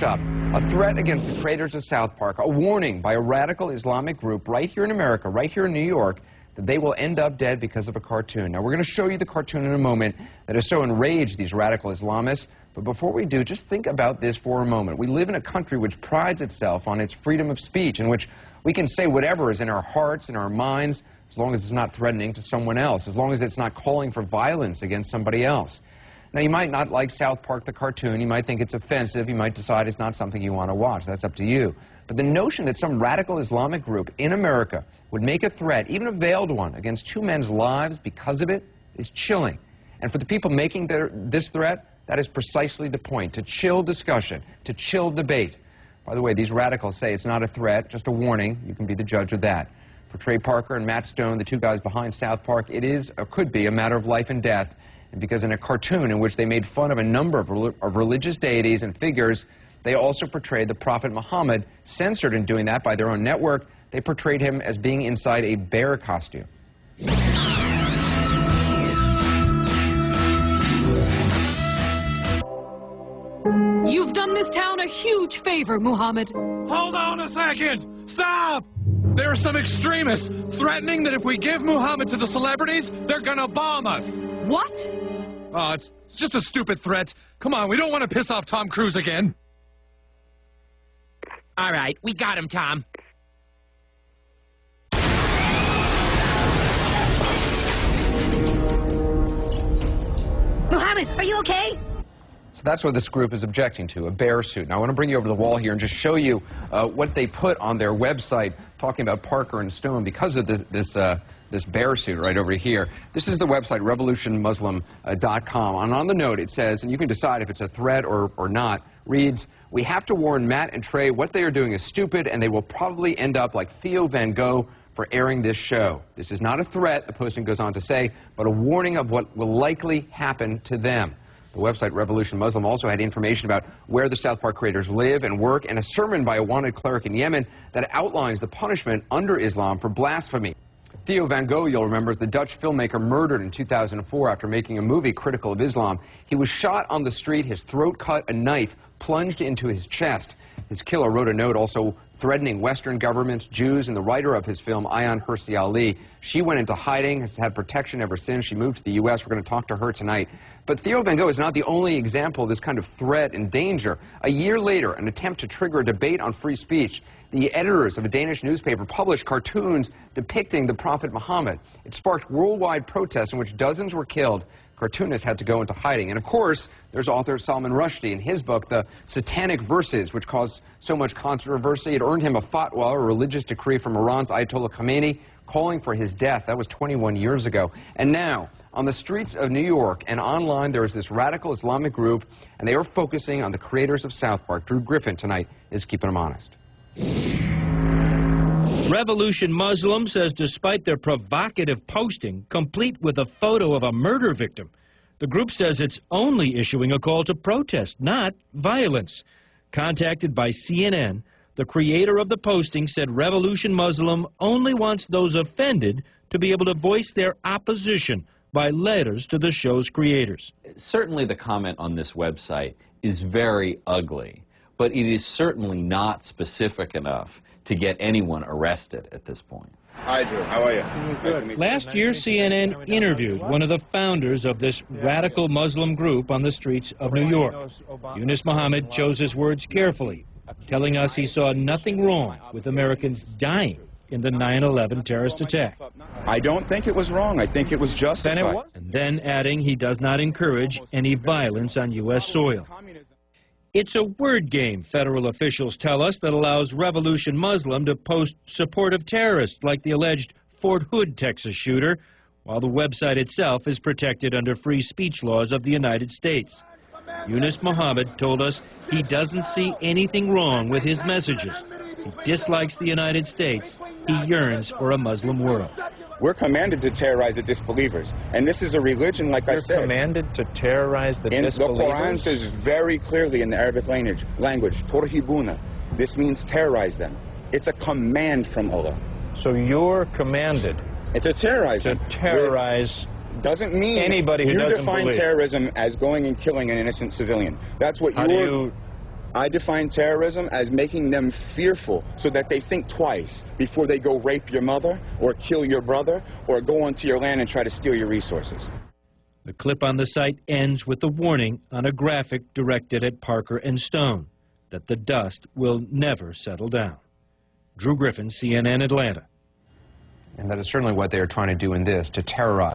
First up, a threat against the creators of South Park, a warning by a radical Islamic group right here in America, right here in New York, that they will end up dead because of a cartoon. Now, we're going to show you the cartoon in a moment that has so enraged these radical Islamists. But before we do, just think about this for a moment. We live in a country which prides itself on its freedom of speech, in which we can say whatever is in our hearts and our minds, as long as it's not threatening to someone else, as long as it's not calling for violence against somebody else. Now, you might not like South Park, the cartoon. You might think it's offensive. You might decide it's not something you want to watch. That's up to you. But the notion that some radical Islamic group in America would make a threat, even a veiled one, against two men's lives because of it is chilling. And for the people making this threat, that is precisely the point, to chill discussion, to chill debate. By the way, these radicals say it's not a threat, just a warning. You can be the judge of that. For Trey Parker and Matt Stone, the two guys behind South Park, it is, or could be, a matter of life and death. And because in a cartoon in which they made fun of a number of religious deities and figures, they also portrayed the Prophet Muhammad, censored in doing that by their own network. They portrayed him as being inside a bear costume. You've done this town a huge favor, Muhammad. Hold on a second! Stop! There are some extremists threatening that if we give Muhammad to the celebrities, they're gonna bomb us. What? Oh, it's just a stupid threat. Come on, we don't want to piss off Tom Cruise again. All right, we got him, Tom. Muhammad, are you okay? So that's what this group is objecting to, a bear suit. Now, I want to bring you over to the wall here and just show you what they put on their website talking about Parker and Stone because of this bear suit right over here. This is the website, revolutionmuslim.com. And on the note, it says, and you can decide if it's a threat or not, reads, "We have to warn Matt and Trey what they are doing is stupid, and they will probably end up like Theo Van Gogh for airing this show. This is not a threat," the posting goes on to say, "but a warning of what will likely happen to them." The website Revolution Muslim also had information about where the South Park creators live and work, and a sermon by a wanted cleric in Yemen that outlines the punishment under Islam for blasphemy. Theo Van Gogh, you'll remember, is the Dutch filmmaker murdered in 2004 after making a movie critical of Islam. He was shot on the street, his throat cut, a knife plunged into his chest. His killer wrote a note also threatening Western governments, Jews, and the writer of his film, Ayaan Hirsi Ali. She went into hiding, has had protection ever since. She moved to the U.S. We're going to talk to her tonight. But Theo Van Gogh is not the only example of this kind of threat and danger. A year later, an attempt to trigger a debate on free speech, the editors of a Danish newspaper published cartoons depicting the Prophet Muhammad. It sparked worldwide protests in which dozens were killed. Cartoonists had to go into hiding. And of course, there's author Salman Rushdie in his book, The Satanic Verses, which caused so much controversy. It earned him a fatwa, a religious decree from Iran's Ayatollah Khamenei, calling for his death. That was 21 years ago. And now, on the streets of New York and online, there is this radical Islamic group, and they are focusing on the creators of South Park. Drew Griffin tonight is keeping them honest. Revolution Muslim says despite their provocative posting, complete with a photo of a murder victim, the group says it's only issuing a call to protest, not violence. Contacted by CNN, the creator of the posting said Revolution Muslim only wants those offended to be able to voice their opposition by letters to the show's creators. Certainly the comment on this website is very ugly, but it is certainly not specific enough to get anyone arrested at this point. Hi, Drew. How are you? Good. Last year, CNN interviewed one of the founders of this radical Muslim group on the streets of New York. Yunus Muhammad chose his words carefully, telling us he saw nothing wrong with Americans dying in the 9/11 terrorist attack. I don't think it was wrong. I think it was justified. And then adding he does not encourage any violence on U.S. soil. It's a word game, federal officials tell us, that allows Revolution Muslim to post support of terrorists like the alleged Fort Hood, Texas shooter, while the website itself is protected under free speech laws of the United States. Yunus Muhammad told us he doesn't see anything wrong with his messages. He dislikes the United States. He yearns for a Muslim world. We're commanded to terrorize the disbelievers. And this is a religion, like I said. You're commanded to terrorize the disbelievers? The Quran says very clearly in the Arabic language, Turhibuna. This means terrorize them. It's a command from Allah. So you're commanded to terrorize them. To terrorize doesn't mean anybody who doesn't believe. You define terrorism as going and killing an innocent civilian. That's what I define terrorism as making them fearful so that they think twice before they go rape your mother or kill your brother or go onto your land and try to steal your resources. The clip on the site ends with a warning on a graphic directed at Parker and Stone that the dust will never settle down. Drew Griffin, CNN Atlanta. And that is certainly what they are trying to do in this, to terrorize.